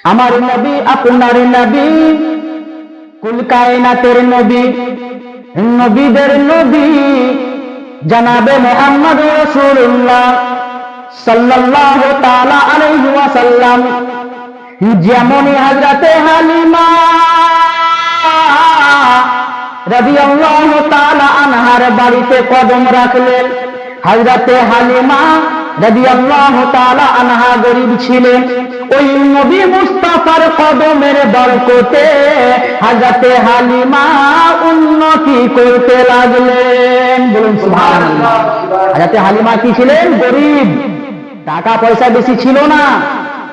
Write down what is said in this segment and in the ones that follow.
আমার নবী আপনার নবী, কুল কায়নাতের নবী, নবীদের নবী জনাবে মুহাম্মদ রাসূলুল্লাহ সাল্লাল্লাহু তাআলা আলাইহি ওয়াসাল্লাম যেমনই হযরতে হালিমা রাদিয়াল্লাহু তাআলা আনহার বাড়িতে কদম রাখলেন। হযরতে হালিমা রাদিয়াল্লাহু তাআলা আনহা গরীব ছিলেন। ওই নবী মুস্তাফার কদমের বরকতে হযরতে হালিমা উন্নতি করতে লাগলেন। বলুন সুবহানাল্লাহ। হযরতে হালিমা কি ছিলেন? গরীব, টাকা পয়সা বেশি ছিল না,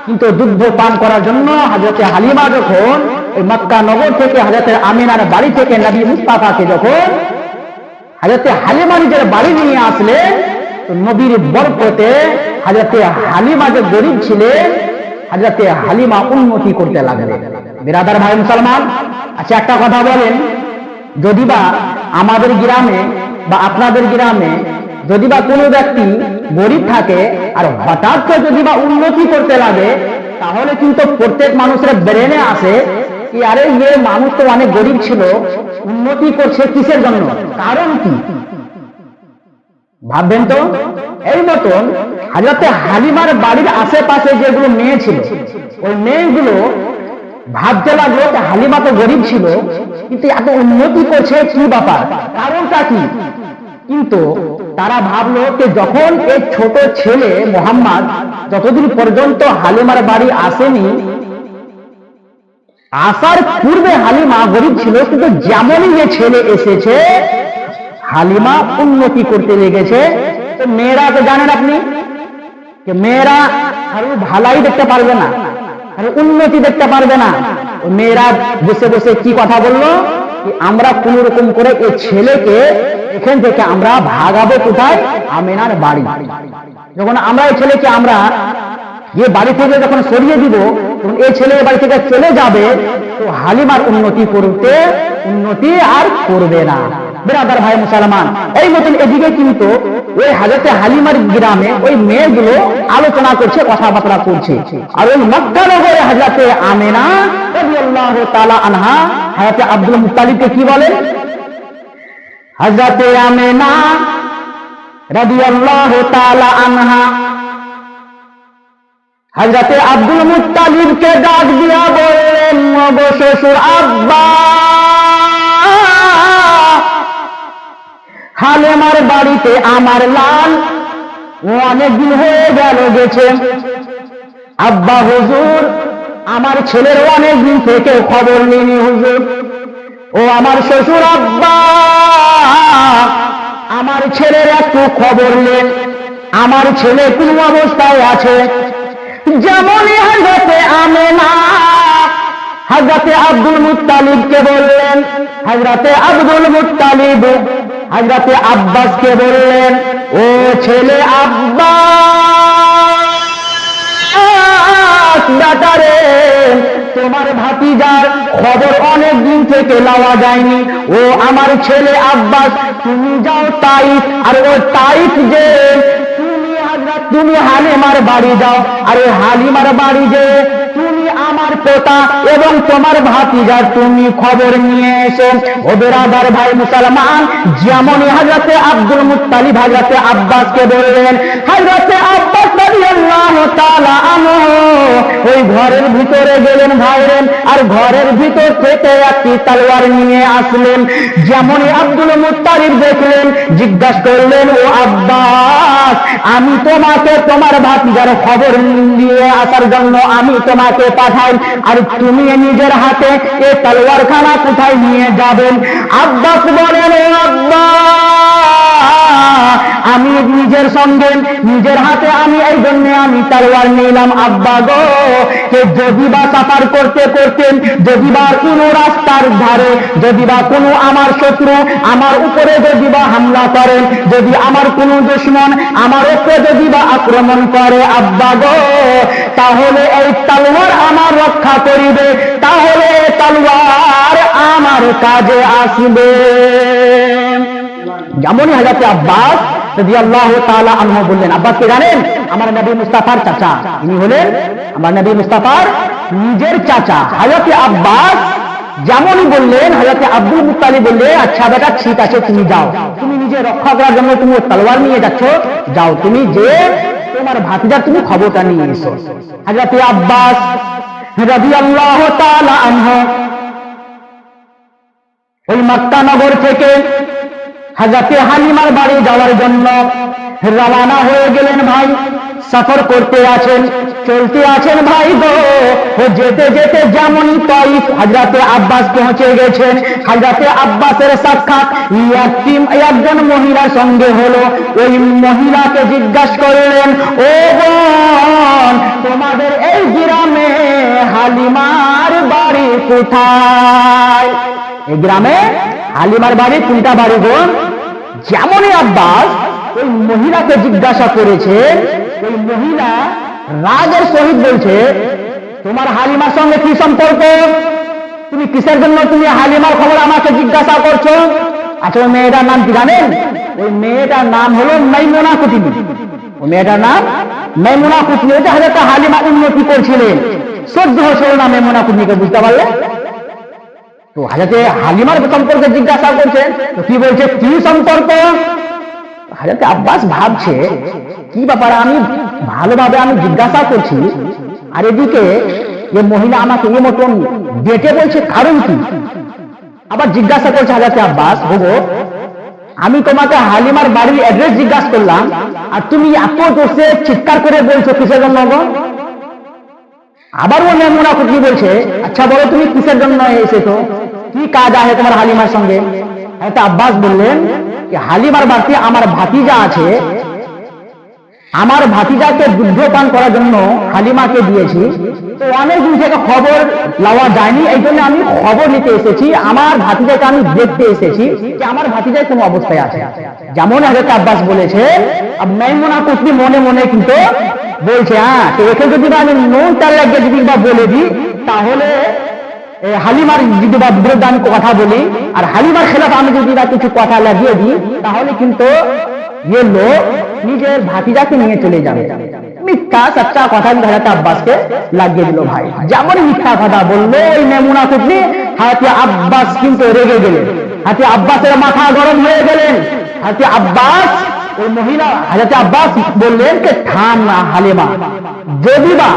কিন্তু দুধ পান করার জন্য হযরতে হালিমা যখন ওই মক্কা নগর থেকে হযরতে আমিনার বাড়ি থেকে নবী মুস্তাফাকে যখন হযরতে হালিমা নিজের বাড়ি নিয়ে আসলেন, তো নবীর বরকতে হযরতে হালিমা যে গরীব ছিলেন, হযরতে হালিমা উন্নতি করতে লাগলেন। বিরাদার ভাই মুসলমান, আচ্ছা একটা কথা বলেন, যদি বা আমাদের গ্রামে বা আপনাদের গ্রামে যদি বা কোনো ব্যক্তি গরীব থাকে আর হঠাৎ করে যদি বা উন্নতি করতে লাগে, তাহলে কিন্তু প্রত্যেক মানুষের ব্রেনে আসে কি আরে এই মানুষ তো অনেক গরীব ছিল, উন্নতি করছে কিসের জন্য, কারণ কি? ভাববেন তো। এই মতন হযরতে হালিমার বাড়ির আশেপাশে যেগুলো মেয়ে ছিল, ওই মেয়েগুলো ভাবতে লাগলো যে হালিমা তো গরীব ছিল, কিন্তু এত উন্নতি করছে কি ব্যাপার, কারণটা কি? কিন্তু তারা ভাবলো যে যখন এই ছোট ছেলে মোহাম্মদ যতদিন পর্যন্ত হালিমার বাড়ি আসেনি, আসার পূর্বে হালিমা গরীব ছিল, কিন্তু যেমনই যে ছেলে এসেছে হালিমা উন্নতি করতে লেগেছে। তো মেয়েরা তো জানেন আপনি যে মেয়েরা আর ভালাই দেখতে পারবে না, আর উন্নতি দেখতে পারবে না। মেয়েরা বসে বসে কি কথা বললো, আমরা কোন রকম করে এই ছেলেকে এখান থেকে আমরা ভাগাবো কোথায়? আমিনার বাড়ি। যখন আমরা এই ছেলেকে আমরা যে বাড়ি থেকে যখন সরিয়ে দিব, তখন এই ছেলে বাড়ি থেকে চলে যাবে, তো হালিমার উন্নতি আর করবে না। বিরাদার ভাই মুসলমান, এই মতন এদিকে কিন্তু ওই হযরতে হালিমার গ্রামে ওই মেয়েগুলো আলোচনা করছে, কথাবার্তা করছে। আর ওই মক্কা নগরে হযরতে আমিনা রাদিয়াল্লাহু তাআলা আনহা হযরতে আব্দুল মুত্তালিবকে কি বলেন? হযরতে আমিনা রাদিয়াল্লাহু তাআলা আনহা হযরতে আব্দুল মুত্তালিবকে ডাক দিয়া বললেন, ওগো শ্বশুর আব্বা, হালিমার বাড়িতে আমার লাল অনেকদিন হয়ে গেছে। আব্বা হুজুর, আমার ছেলের অনেকদিন থেকে খবর নিনি হুজুর। ও আমার শ্বশুর আব্বা, আমার ছেলের একটু খবর নেন, আমার ছেলে কোন অবস্থায় আছে। যেমনই হযরতে আমিনা হযরতে আব্দুল মুত্তালিবকে বললেন, হযরতে আব্দুল মুত্তালিব হযরতে আব্বাসকে বললেন, ও ছেলে আব্বাস, বেটারে তোমার ভাতিজার খবর অনেক দিন থেকে লওয়া যায়নি। ও আমার ছেলে আব্বাস, তুমি যাও তাইফ, আর ও তাইফ যে তুমি হালিমার বাড়ি যাও, আর ওই হালিমার বাড়ি যে তুমি আমার পোতা এবং তোমার ভাতিজার তুমি খবর নিয়ে এসো। ও বিরাদার ভাই মুসলমান, যেমনই হযরতে আব্দুল মুত্তালিব হযরতে আব্বাসকে বললেন, হযরতে আব্বাস রাদিয়াল্লাহু তাআলা আনহু ওই ঘরের ভিতরে গেলেন ভাইরেন, আর ঘরের ভিতর থেকে একটি তলোয়ার নিয়ে আসলেন। যেমনই আব্দুল মুত্তালিব দেখলেন, জিজ্ঞাসা করলেন, ও আব্বাস, আমি তোমাকে তোমার ভাতিজার খবর দিয়ে আসার জন্য আমি তোমাকে পাঠাই, আর তুমি নিজের হাতে এই তলোয়ারখানা কোথায় নিয়ে যাবেন? আব্বাস বলেন, ও আব্বা, আমি নিজের সঙ্গে নিজের হাতে আমি এই জন্য আমি তলোয়ার নিলাম আব্বা গো, যে যদি বা সাফার করতে করতেন, যদি বা কোনো রাস্তার ধারে যদি বা কোনো আমার শত্রু আমার উপরে যদি বা হামলা করেন, যদি আমার কোনো দুশমন আমার উপরে যদি বা আক্রমণ করে আব্বা গো, তাহলে এই তলোয়ার আমার রক্ষা করিবে, তাহলে তলোয়ার আমার কাজে আসবে। যেমনই হযরত আব্বাস রাদিয়াল্লাহু তাআলা আনহু বললেন, আব্বাস কে জানেন? আমার নবী মুস্তাফার চাচা, ইনি হলেন আমার নবী মুস্তাফার নিজের চাচা হযরত আব্বাস যেমনই বললেন, হযরত আব্দুল মুত্তালিব বললেন, আচ্ছা বেটা ঠিক আছে, তুমি যাও, তুমি নিজে রক্ষা করার জন্য তুমি তলোয়ার নিয়ে যাচ্ছ, যাও তুমি যে তোমার ভাতিজার তুমি খবরটা নিয়ে এসো। হযরত আব্বাস রাদিয়াল্লাহু তাআলা আনহু ওই মক্কা নগর থেকে হযরত হালিমার বাড়ি যাওয়ার জন্য রওনা হয়ে গেলেন। ভাই সফর করতে আছেন, চলতে আছেন ভাই গো। ও যেতে যেতে যেমনই তাইফ হযরত আব্বাস পৌঁছে গেছেন, হযরত আব্বাসের সাক্ষাৎ একজন মহিলার সঙ্গে হলো। ওই মহিলাকে জিজ্ঞাসা করলেন, ও বোন, তোমাদের এই গ্রামে হালিমার বাড়ি কোথায়? এই গ্রামে হালিমার বাড়ি কোনটা বাড়ি বোন? যেমনই আব্বাস ওই মহিলাকে জিজ্ঞাসা করেছেন, ওই মহিলা রাগের সহিত বলছে, তোমার হালিমার সঙ্গে কি সম্পর্ক? তুমি কিসের জন্য তুমি হালিমার খবর আমাকে জিজ্ঞাসা করছো? আচ্ছা ওই মেয়েটার নাম কি জানেন? ওই মেয়েটার নাম হলো মাইমুনা কুতুবী। ওই মেয়েটার নাম মাইমুনা কুতুবী। ওইটা হযরত হালিমা উন্নতি করছিলেন, সহ্য হচ্ছিল না মাইমুনা কুতুবীকে, বুঝতে পারলে? তো হযরত হালিমার সম্পর্কে জিজ্ঞাসা করছেন, তো কি বলছে, কি সম্পর্ক? হযরত আব্বাস ভাবছে কি ব্যাপার, আমি ভালোভাবে আমি জিজ্ঞাসা করছি, আর এদিকে যে মহিলা আমাকে এই মতন ডেটে বলছে, কারণ কি? আবার জিজ্ঞাসা করছে হযরত আব্বাস, ওগো আমি তোমাকে হালিমার বাড়ির অ্যাড্রেস জিজ্ঞাসা করলাম, আর তুমি এত জোরে চিৎকার করে বলছো কিসের জন্য গো? আবার ও মাইমুনা কুতুবী বলছে, আচ্ছা বলো তুমি কিসের জন্য এসেছো, কি কাজ আছে তোমার হালিমার সঙ্গে? হযরত আব্বাস বললেন, হালিমার বাড়িতে আমার ভাতিজা আছে, আমার ভাতিজাকে দুগ্ধ পান করার জন্য হালিমাকে দিয়েছি, তো অনেক দিন থেকে খবর লওয়া যায়নি, এই জন্য আমি খবর নিতে এসেছি, আমার ভাতিজাকে আমি দেখতে এসেছি যে আমার ভাতিজায় কোন অবস্থায় আছে। যেমন হযরত আব্বাস বলেছে, মাইমুনা কুতুবী মনে মনে কিন্তু বলছে, হ্যাঁ তো একে যদি আমি নোনটা লাগিয়ে যদি বা বলে দিই, তাহলে হালিমার যদি বা বিরুদ্ধে আমি কথা বলি, আর হালিমার খেলাফ আমি যদি বা কিছু কথা লাগিয়ে দিই, তাহলে কিন্তু ये लोग নিজের ভাতিজাকে নিয়ে চলে যাবে। মিথ্যা সচ্চা কথা হযরত আব্বাসকে লাগিয়ে দিল। ভাই যেমন মিথ্যা কথা বললো ওই মাইমুনা কুতুবী, হযরত আব্বাস কিন্তু রেগে গেলেন, হযরত আব্বাসের মাথা গরম হয়ে গেলেন। হযরত আব্বাস ওই মহিলা হযরত আব্বাস বললেন যে থাম না হালিমা, যদি বা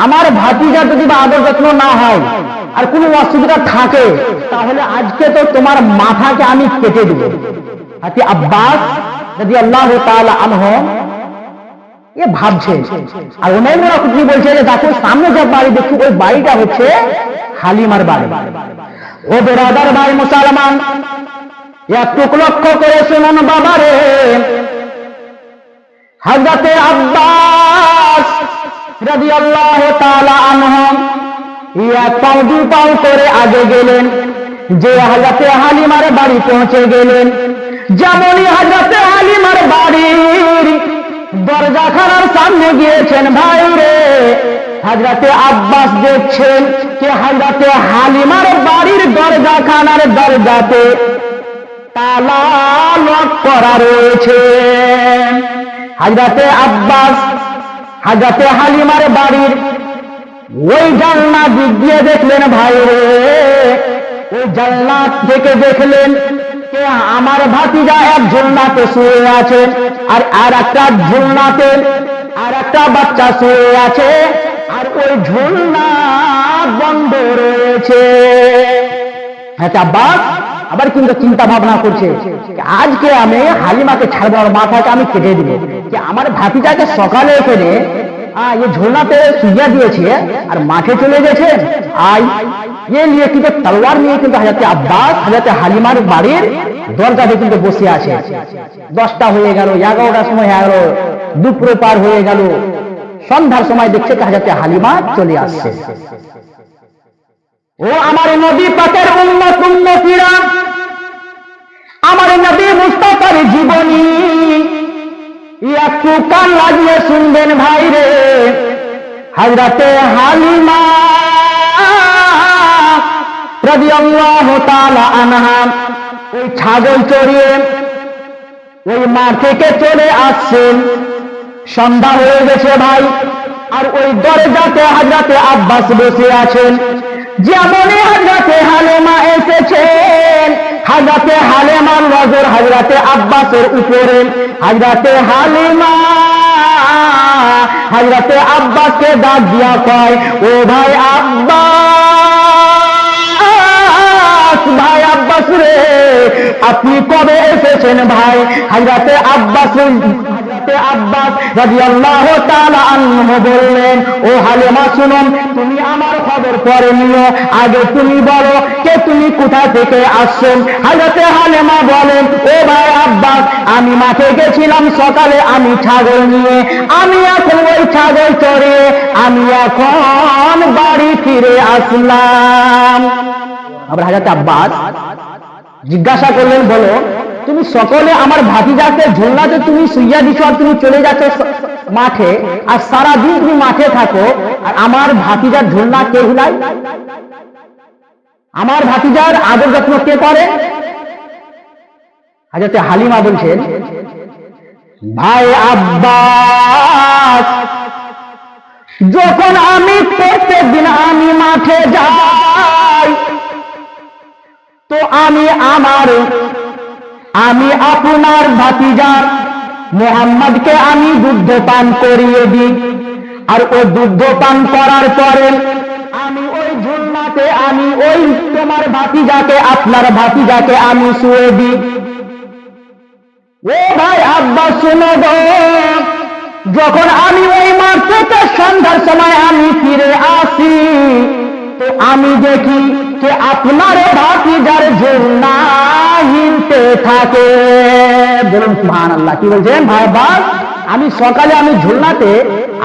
আমার ভাতিজা যদি বা আদর যত্ন না হয় আর কোনো অসুবিধা থাকে, তাহলে আজকে তো তোমার মাথাকে আমি কেটে দেব। হযরত আব্বাস রাদিয়াল্লাহু তাআলা আনহু এ ভাবছে, আর মাইমুনা কুতুবী বলছে যে দেখো সামনে যে বাড়ি দেখি ওই বাড়িটা হচ্ছে হালিমার বাড়ি। ও বেরাদার ভাই মুসলমান, একটু লক্ষ্য করে শুনুন বাবারে, হযরত আব্বাস রাদিয়াল্লাহু তাআলা আনহু এক পাও দুই পাও করে আগে গেলেন, যে হযরত হালিমার বাড়ি পৌঁছে গেলেন। যেমনই হযরত হালিমার বাড়ির দরজাখানার সামনে গিয়েছেন, ভাই রে হযরত আব্বাস দেখছেন যে হযরত হালিমার বাড়ির দরজাখানার দরজাতে তালা লক করা রয়েছে। হযরত আব্বাস হযরত হালিমার বাড়ির ওই জানলা দিক দিয়ে দেখলেন, ভাই রে ওই জানলা থেকে দেখলেন যে আমার ভাতিজা এক ঝুলনাতে শুয়ে আছে, আর একটা ঝুলনাতে আর একটা বাচ্চা শুয়ে আছে, আর ওই ঝুলনা বন্ধ রয়েছে। হ্যাঁ আব্বাস আবার কিন্তু চিন্তা ভাবনা করছে, আজকে আমি হালিমাকে ছাড়বো, আর মাথাকে আমি কেটে দিব, যে আমার ভাতিজাকে সকালে এখানে ये ঝোলাতে শুইয়া দিয়েছে আর মাঠে চলে গেছে। আই ये নিয়ে কিন্তু তলোয়ার নিয়ে কিন্তু হযরত আব্বাস হযরত হালিমার বাড়ির দরজাতে কিন্তু বসে আছে। 10টা হয়ে গেল, 11টার সময় হয়ে গেল, দুপুর পার হয়ে গেল, সন্ধ্যার সময় দেখছে হযরত হালিমা চলে আসছে। ও আমার নবী পাকের উম্মত উম্মতিরা, আমার নবী মুস্তাফার জীবনী একটু কান লাগিয়ে শুনবেন ভাই রে। হযরত হালিমা রাদিয়াল্লাহু তাআলা আনহা ওই ছাগল চড়িয়ে ওই মাঠ থেকে চলে আসছেন। সন্ধ্যা হয়ে গেছে ভাই, আর ওই দরজাতে হযরতে আব্বাস বসে আছেন। যেমনই হযরতে হালিমা এসেছেন, হযরতে হালিমার নজর হযরতে আব্বাসের উপরে। হযরতে হালিমা হযরতে আব্বাসকে ডাক দিয়া কয়, ও ভাই আব্বাস, ভাই আব্বাস রে, আপনি কবে এসেছেন ভাই? হযরতে আব্বাস রাদিয়াল্লাহু তাআলা আনহু বললেন, ও হালিমা শুনুন, তুমি আমার খবর পরে নিও, আগে তুমি বলো কে তুমি, কোথা থেকে আসছো? হযরতে হালিমা বলেন, ও ভাই আব্বাস, আমি মাঠে গেছিলাম সকালে, আমি ছাগল নিয়ে, আমি এখন ওই ছাগল চড়ে আমি এখন বাড়ি ফিরে আসলাম। আবার হযরতে আব্বাস জিজ্ঞাসা করলেন, বলো তুমি সকলে আমার ভাতিজাকে ঝুলনাতে তুমি শুইয়া দিছো আর তুমি চলে যাচ্ছ মাঠে, আর সারাদিন তুমি মাঠে থাকো, আর আমার ভাতিজার ঝুলনা কে হিলায়? আমার ভাতিজার আদর যত্ন কে করে? হযরতে হালিমা বলছেন, ভাই আব্বাস, যখন আমি প্রত্যেক দিন আমি মাঠে যাই, তো আমি আপনার ভাতিজার মুহাম্মদকে আমি দুধ পান করিয়ে দিই, আর ও দুধ পান করার পরে আমি ওই ঝুলনাতে আমি ওই তোমার ভাতিজাকে, আপনার ভাতিজাকে আমি শুয়ে দিই। ও ভাই আব্বাস শুনো গো, যখন আমি ওই মাঠ থেকে সন্ধ্যার সময় আমি ফিরে আসি, তো আমি দেখি যে আপনার ভাতিজার ঝুলনা হিলতে থাকে। বলুন সুবহানাল্লাহ। কি বলছেন ভাই আব্বাস? আমি সকালে আমি ঝুলনাতে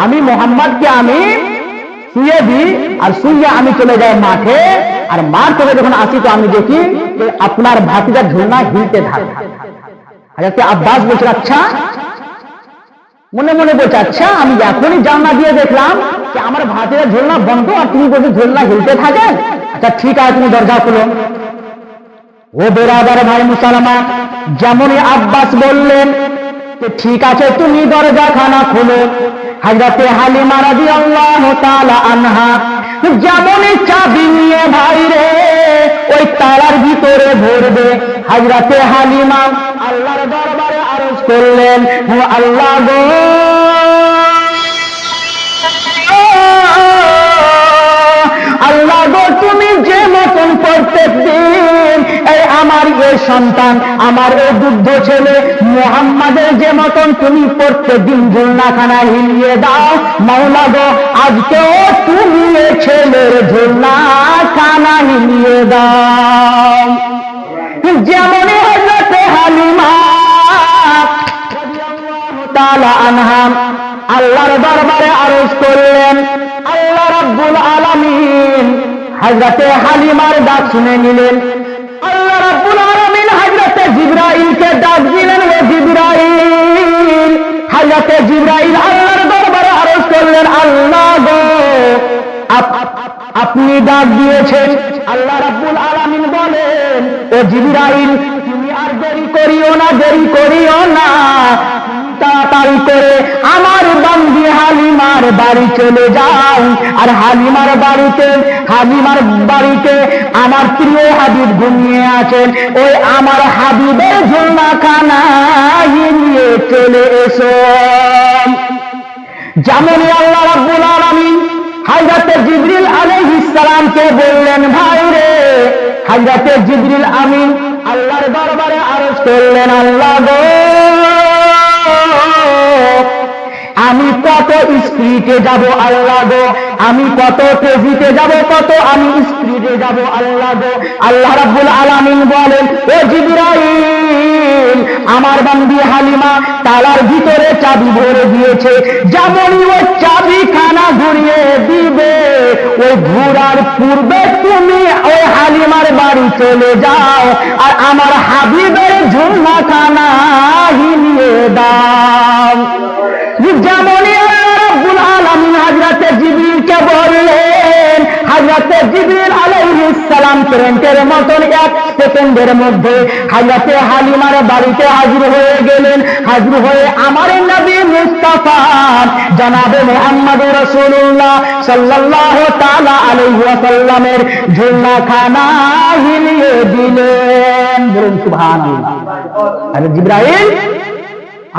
আমি মোহাম্মদকে আমি শুয়ে দিই, আর শুয়ে আমি চলে যাই মাঠে, আর মাঠ থেকে যখন আসি তো আমি দেখি আপনার ভাতিজার ঝুলনা হিলতে থাকে। হযরত আব্বাস বলছেন, আচ্ছা, মনে মনে বলছে, আচ্ছা আমি এখনই জানলা দিয়ে দেখলাম যে আমার ভাতিজার ঝুলনা বন্ধ, আর তুমি বলছো ঝুলনা হিলতে থাকে। আচ্ছা ঠিক আছে, তুমি দরজা খুলো। ও বেরাদার ভাই মুসলমান, যেমনই আব্বাস বললেন তো ঠিক আছে তুমি দরজা খানা খুলো। হযরতে হালিমা রাদিয়াল্লাহু তাআলা আনহা যেমনই চাবি নিয়ে ভাই রে ওই তালার ভিতরে ভরবে, হযরতে হালিমা আল্লাহর দরবারে আরজ করলেন, ও আল্লাহ গো, আল্লাহ গো, তুমি যে মতন প্রত্যেক দিন এই আমার এই সন্তান, আমার এই দুগ্ধ ছেলে মুহাম্মাদের যে মতন তুমি প্রত্যেক দিন ঝুলনাখানা হিলিয়ে দাও, মাওলা গো, আজকেও তুমি এই ছেলের ঝুলনাখানা হিলিয়ে দাও। যেমনই হযরতে হালিমা রাদিয়াল্লাহু তাআলা আনহা আল্লাহর দরবারে আরজ করলেন, আল্লাহ রাব্বুল আলামিন হযরতে হালিমার ডাক শুনে নিলেন। আল্লাহ রাব্বুল আলামিন হযরতে জিবরাইলকে ডাক দিলেন, ও জিবরাইল। হযরতে জিবরাইল আল্লাহর দরবারে আরজ করলেন, আল্লাহ গো, আপনি ডাক দিয়েছেন। আল্লাহ রাব্বুল আলামিন বলেন, ও জিবরাইল, তুমি আর দেরি করিও না, দেরি করিও না, তাড়াতাড়ি করে আমার বান্দি হালিমার বাড়ি চলে যাও, আর হালিমার বাড়িতে আমার প্রিয় হাবিব ঘুমিয়ে আছেন, ওই আমার হাবিবের ঝুলনাখানা নিয়ে চলে এসো। যেমনই আল্লাহ রাব্বুল আলামিন হযরতে জিবরিল আলাইহিস সালামকে বললেন, ভাই রে, হযরতে জিবরিল আমিন আল্লাহর দরবারে আরজ করলেন, আল্লাহ গো, আমি কত স্পিডে যাব আল্লাহ গো, আমি কত তেজিতে যাব, কত আমি স্পিডে যাব আল্লাহ গো। আল্লাহ রাব্বুল আলামিন বলেন, ও জিবরাইল, আমার বান্দি হালিমা তালার ভিতরে চাবি ভরে দিয়েছে, যেমনই ওই চাবিখানা ঘুরিয়ে দিবে, ওই ঘোরার পূর্বে তুমি ওই হালিমার বাড়ি চলে যাও, আর আমার হাবিবের ঝুলনাখানা হিলিয়ে দাও। যেমনই আল্লাহ রাব্বুল আলামিন হযরতে জিবরিলকে বললেন, হযরতে জিবরিল আলাইহিস আলাইহিস সালাম কারেন্টের মতন 1 সেকেন্ডের মধ্যে হযরতে হালিমার বাড়িতে হাজির হয়ে গেলেন। হাজির হয়ে আমার নবী মুস্তাফা জনাবে মুহাম্মদুর রাসূলুল্লাহ সাল্লাল্লাহু তাআলা আলাইহি ওয়াসাল্লামের ঝুলনাখানা হিলিয়ে দিলেন। বলুন সুবহানাল্লাহ। আরে জিবরাইল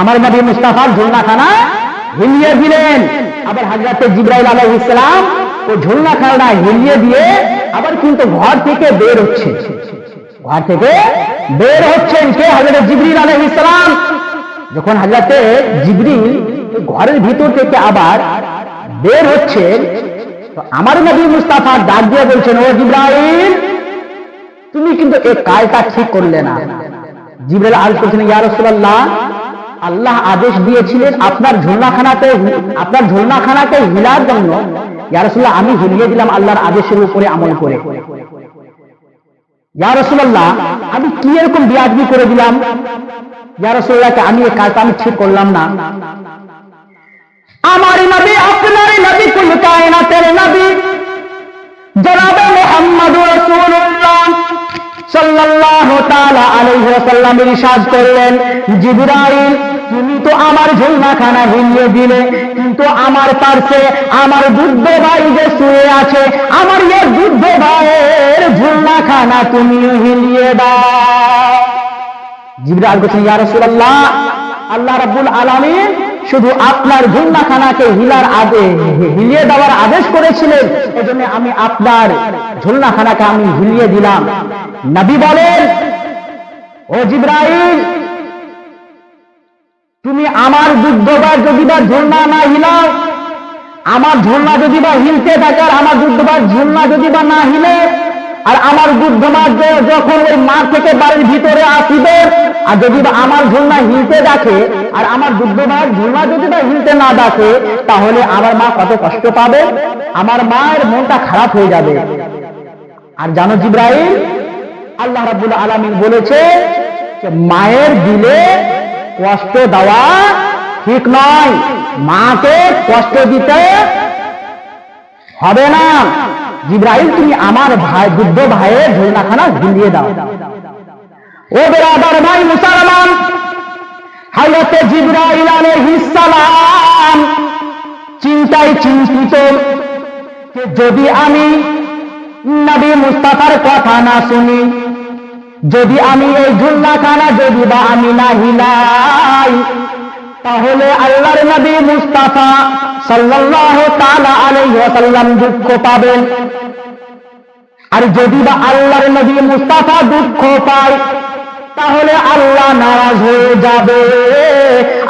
আমার নবী মুস্তাফার ঝুলনাখানা হিলিয়ে দিলেন। আবার হযরতে জিবরাইল আলাইহিস সালাম ও ঝুলনাখানা হিলিয়ে দিয়ে আবার কিন্তু ঘর থেকে বের হচ্ছে। ঘর থেকে বের হচ্ছেন কে? হযরত জিবরিল আলাইহিস সালাম। যখন হযরতে জিবরিল ঘরের ভিতর থেকে আবার বের হচ্ছেন তো আমার নবী মুস্তাফা ডাক দিয়ে বলছেন, ও জিবরাইল তুমি কিন্তু এই কাজটা ঠিক করলে না। জিবরাইল আরজ করছেন, ইয়া রাসূলুল্লাহ আল্লাহ আদেশ দিয়েছিলেন আপনার ঝুলনাখানাকে হিলার জন্য। ইয়া রাসূলুল্লাহ আমি হিলিয়ে দিলাম আল্লাহর আদেশের উপরে আমল করে। ইয়া রাসূলুল্লাহ আমি কি এরকম বিয়াদবি করে দিলাম? ইয়া রাসূলুল্লাহ আমি এই কাজটা আমি ঠিক করলাম না। আমার নবী আপনার নবী কুল কায়নাতের নবী জনাবে মুহাম্মদুর রাসূলুল্লাহ সাল্লাল্লাহু তাআলা আলাইহি ওয়াসাল্লাম ইরশাদ করলেন, জিবরাইল তুমি তো আমার ঝুলনাখানা হিলিয়ে দিলে, কিন্তু আমার পাশে আমার যুদ্ধ ভাই যে শুয়ে আছে, আমার এই যুদ্ধ ভাইয়ের ঝুলনাখানা তুমিও হিলিয়ে দাও। জিবরাইল বলেন, ইয়া রাসূলুল্লাহ আল্লাহ রাব্বুল আলামিন শুধু আপনার ঝুলনাখানাকে হিলিয়ে দেওয়ার আদেশ করেছিলেন, এজন্য আমি আপনার ঝুলনাখানাকে আমি হিলিয়ে দিলাম। নবী বলেন, ও জিবরাইল তুমি আমার যুদ্ধবার যদি বা ঝুলনা না হিলাও, আমার ঝুলনা যদি বা হিলতে থাকে আর আমার যুদ্ধবার ঝুলনা যদি বা না হিলে, আর আমার যুদ্ধমার যখন ওই মাঠ থেকে বাড়ির ভিতরে আসিবে আর যদি বা আমার ঝুলনা হিলতে দেখে আর আমার যুদ্ধবার ঝুলনা যদি বা হিলতে না দেখে, তাহলে আমার মা কত কষ্ট পাবে, আমার মায়ের মনটা খারাপ হয়ে যাবে। আর জানো জিবরাইল আল্লাহ রাব্বুল আলামিন বলেছে যে মায়ের দিলে কষ্ট দেওয়া ঠিক নয়, মাকে কষ্ট দিতে হবে না। জিবরাইল তুমি আমার ভাই যুদ্ধ ভাইয়ের ঝুলনাখানা হিলিয়ে দাও। ও বেরাদার ভাই মুসলমান, হযরতে জিবরাইল আলাইহিস সালাম চিন্তায় চিন্তিত যে যদি আমি নবী মুস্তাফার কথা না শুনি, যদি আমি এই ঝুলনাখানা যদি বা আমি না হিলাই, তাহলে আল্লাহর নবী মুস্তাফা সাল্লাল্লাহু তাআলা আলাইহি ওয়াসাল্লাম দুঃখ পাবেন। আর যদি বা আল্লাহর নবী মুস্তাফা দুঃখ পায় তাহলে আল্লাহ নারাজ হয়ে যাবে।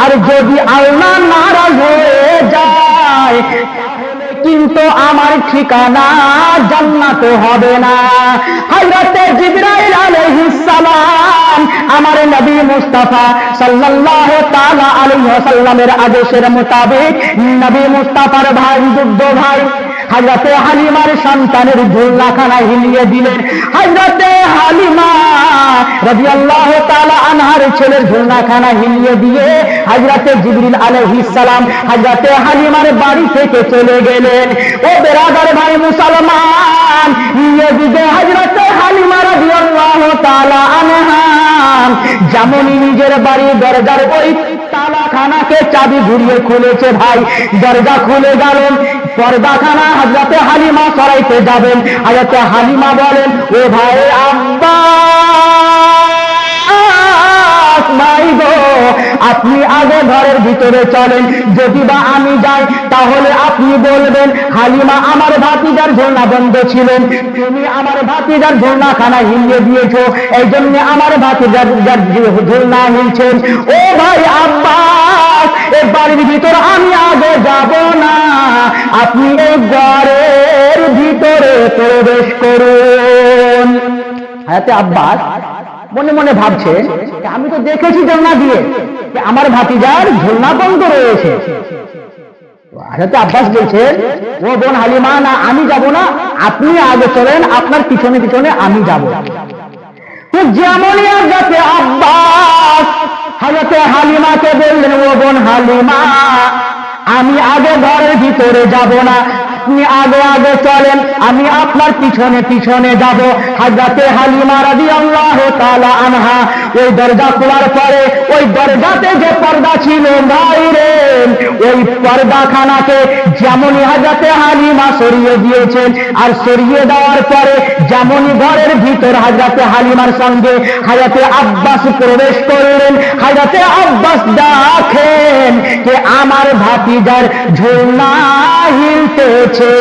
আর যদি আল্লাহ নারাজ হয়ে যায় তাহলে কিন্তু আমার ঠিকানা জান্নাতে হবে না। হযরতে জিবরাইল আলাইহিস সালাম আমার নবী মুস্তাফা সাল্লাল্লাহু তাআলা আলাইহি ওয়াসাল্লামের আদেশের মোতাবেক নবী মুস্তাফার ভাই যুদ্ধ ভাই হযরতে হালিমার সন্তানের ঝুলনাখানা হিলিয়ে দিলেন। হযরতে হালিমা রাদিয়াল্লাহু তাআলা আনহার ছেলের ঝুলনাখানা হিলিয়ে দিয়ে হযরতে জিবরিল আলাইহিস সালাম হযরতে হালিমার বাড়ি থেকে চলে গেলেন। ও বেরাদার ভাই মুসলমান, এদিকে হযরতে হালিমা রাদিয়াল্লাহু তাআলা আনহা যেমনই নিজের বাড়ি দরজার ওই তালাখানাকে চাবি ঘুরিয়ে খুলেছে, ভাই দরজা খুলে গেলেন, পর্দাখানা হযরতে হালিমা সরাইতে যাবেন। হযরতে হালিমা বলেন, ও ভাই আব্বাস ভাই গো, আপনি আগে ঘরের ভিতরে চলেন, যদি বা আমি যাই তাহলে আপনি বলবেন হালিমা আমার ভাতিজার ঝুলনা বন্ধ ছিলেন, তুমি আমার ভাতিজার ঝুলনাখানা হিলিয়ে দিয়েছো, এই জন্য আমার ভাতিজার ঝুলনা হিলছেন। ও ভাই আব্বাস এই বাড়ির ভিতর আমি আগে যাব না, আপনি এই ঘরের ভিতরে প্রবেশ করুন। হযরতে আব্বাস মনে মনে ভাবছে আমি তো দেখেছি জানলা দিয়ে আমার ভাতিজার ঝুলনা বন্ধ রয়েছে। হযরতে আব্বাস বলছেন, ও বোন হালিমা না আমি যাব না, আপনি আগে চলেন, আপনার পিছনে পিছনে আমি যাব। তো যেমনই হযরতে আব্বাস হযরতে হালিমাকে বললেন, ও বোন হালিমা আমি আগে ঘরের ভিতরে যাব না, আপনি আগে আগে চলেন, আমি আপনার পিছনে পিছনে যাব। হযরতে হালিমা রাদিয়াল্লাহু তাআলা আনহা ওই দরজা খোলার পরে ওই দরজাতে যে পর্দা ছিল বাইরে, ওই পর্দাখানাকে যেমনই হযরতে হালিমা সরিয়ে দিয়েছেন, আর সরিয়ে দেওয়ার পরে যেমনই ঘরের ভিতর হযরতে হালিমার সঙ্গে হযরতে আব্বাস প্রবেশ করলেন, হযরতে আব্বাস দেখেন যে আমার ভাতিজার ঝুলনা হিলতেছে।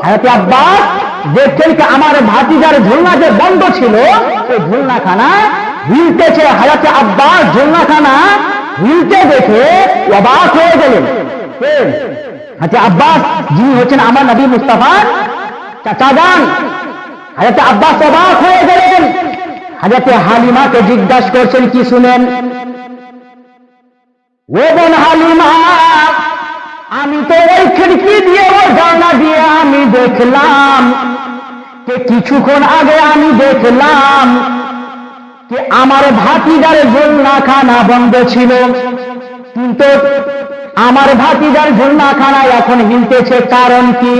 হযরতে আব্বাস দেখছেন যে আমার ভাতিজার ঝুলনা যে বন্ধ ছিল, ওই ঝুলনাখানা হিলতেছে। হযরতে আব্বাস ঝুলনাখানা হিলতে দেখে অবাক হয়ে গেলেন। হযরতে আব্বাস যিনি হচ্ছেন আমার নবী মুস্তাফার চাচাজান, হযরতে আব্বাস অবাক হয়ে গেলেন। হযরতে হালিমাকে জিজ্ঞাসা করছেন, কি শুনেন? ও বোন হালিমা, আমি তো ওই খিড়কি দিয়ে ওই জানলা দিয়ে আমি দেখলাম যে কিছুক্ষণ আগে আমি দেখলাম যে আমার ভাতিজার ঝুলনাখানা বন্ধ ছিল, কিন্তু আমার ভাতিজার ঝুলনাখানা এখন হিলতেছে, কারণ কি?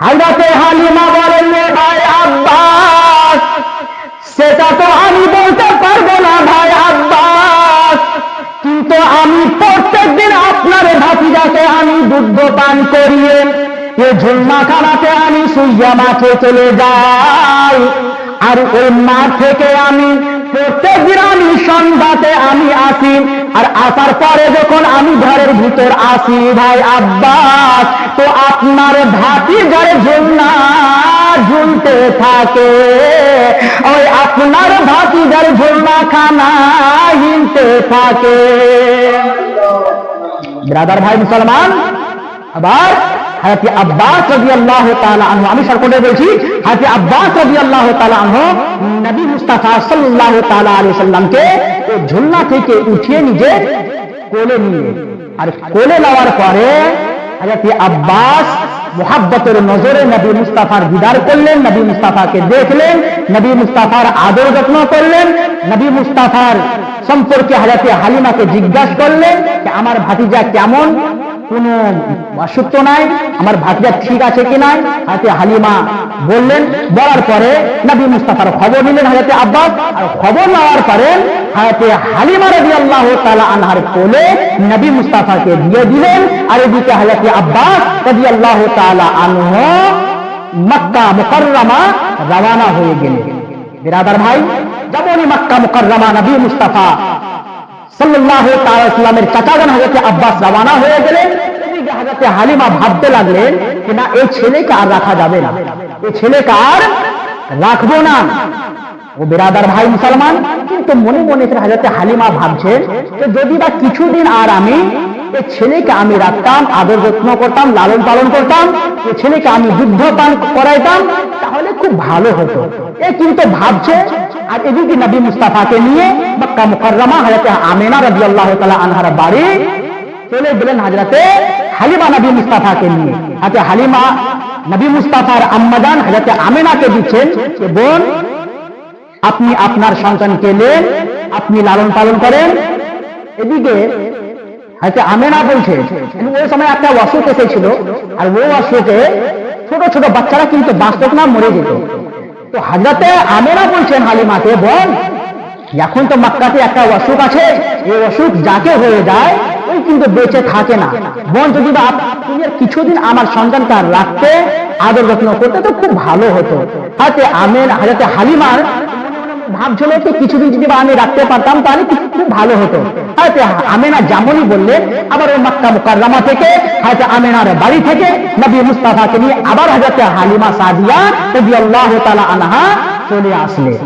হযরতে হালিমা বলেন, ভাই আব্বাস, সেটা তো আমি বলতে পারবো না ভাই আব্বাস, কিন্তু আমি প্রত্যেকদিন আপনার ভাতিজাকে আমি দুধ পান করিয়ে এই ঝুলনাখানাতে আমি শুইয়া মাঠে চলে যাই, আর ওই মাঠ থেকে আমি প্রত্যেকদিন আমি সন্ধ্যাতে আমি আসি, আর আসার পরে যখন আমি ঘরের ভিতর আসি ভাই আব্বাস, তো আপনার ভাতিজার ঝুলনা ঝুলতে থাকে, ওই আপনার ভাতিজার ঝুলনাখানা হিলতে থাকে। ব্রাদার ভাই মুসলমান, আবার হযরত আব্বাস রাদিয়াল্লাহু তাআলা আনহু, আমি সরকটে বলছি, হযরত আব্বাস রাদিয়াল্লাহু তাআলা আনহু নবী মুস্তাফা সাল্লাল্লাহু তাআলা আলাইহি সাল্লামকে ওই ঝুলনা থেকে উঠিয়ে নিজে কোলে নিয়ে, আর কোলে নেওয়ার পরে হযরত আব্বাস মুহাব্বতের নজরে নবী মুস্তাফার দিদার করলেন, নবী মুস্তাফাকে দেখলেন, নবী মুস্তাফার আদর যত্ন করলেন, নবী মুস্তাফার সম্পর্কে হযরত হালিমাকে জিজ্ঞাসা করলেন যে আমার ভাতিজা কেমন, কোনো অসুখ তো নাই, আমার ভাতিজা ঠিক আছে কি নাই? হযরত হালিমা বললেন। বলার পরে নবী মুস্তাফার খবর নিলেন হযরত আব্বাস, আর খবর নেওয়ার পরে হযরত হালিমা রাদিয়াল্লাহু তাআলা আনহার কোলে নবী মুস্তাফাকে দিয়ে দিলেন, আর এদিকে হযরত আব্বাস রাদিয়াল্লাহু তাআলা আনহু মক্কা মুকাররমা রওনা হয়ে গেলেন। বিরাদার ভাই, যখনই মক্কা মুকাররমা নবী মুস্তাফা সাল্লাল্লাহু তাআলা সাল্লামের চাচাজান হযরত আব্বাস রওনা হয়ে গেলেন, এদিকে হযরত হালিমা ভাবতে লাগলেন যে না, এই ছেলেকে আর রাখা যাবে না, এই ছেলেকে আর রাখবো না। ও বিরাদার ভাই মুসলমান, কিন্তু মনে মনে হযরত হালিমা ভাবছেন যে যদি বা কিছুদিন আর আমি এই ছেলেকে আমি রাখতাম, আদর যত্ন করতাম, লালন পালন করতাম, এই ছেলেকে আমি দুধ পান করাইতাম, তাহলে খুব ভালো হতো। এ কিন্তু ভাবছে, আর এদিকে নবী মুস্তাফাকে নিয়ে মক্কা মুকাররমা হযরত আমেনা রাদিয়াল্লাহু তাআলা আনহার বাড়ি চলে গেলেন হযরতে হালিমা নবী মুস্তাফাকে নিয়ে। হযরত হালিমা নবী মুস্তাফার আম্মাজান হযরত আমেনাকে দিচ্ছেন যে বোন, আপনি আপনার সন্তানকে নেন, আপনি লালন পালন করেন। এদিকে হয়তো আমেনা বলছে ওই সময় একটা অসুখ এসেছিল, আর ওই অসুখে ছোট ছোট বাচ্চারা কিন্তু বাঁচত না, মরে যেত। তো হযরতে আমেনা বলছেন হালিমাকে, বোন, এখন তো মক্কাতে একটা অসুখ আছে, এই অসুখ যাকে হয়ে যায় ওই কিন্তু বেঁচে থাকে না। বোন, যদি তুমি কিছুদিন আমার সন্তানকে রাখতে, আদর যত্ন করতে, তো খুব ভালো হতো। হযরতে হালিমার ভাবছিল তো কিছুদিন যদি আমি রাখতে পারতাম তাহলে খুব ভালো হতো। হয়তো আমেনা যেমনই বললেন, আবার ওই মক্কা মুকাররমা থেকে হয়তো আমেনার বাড়ি থেকে নবী মুস্তাফাকে নিয়ে আবার হযরত হালিমা সাদিয়া রাদিয়াল্লাহু তাআলা আনহা চলে আসলেন।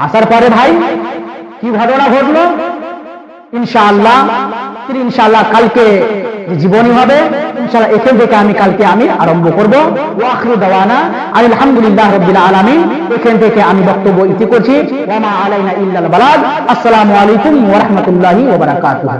আসার পরে ভাই কি ঘটনা ঘটলো ইনশাআল্লাহ কালকে জীবনী হবে, ইনশাআল্লাহ এখান থেকে আমি কালকে আরম্ভ করব। ওয়া আখিরু দাওয়ানা আলহামদুলিল্লাহি রাব্বিল আলামিন। এখান থেকে আমি বক্তব্য ইতি করছি। ওয়া মা আলাইনা ইল্লাল বালাগ। আসসালামু আলাইকুম ওয়া রাহমাতুল্লাহি ওয়া বারাকাতুহু।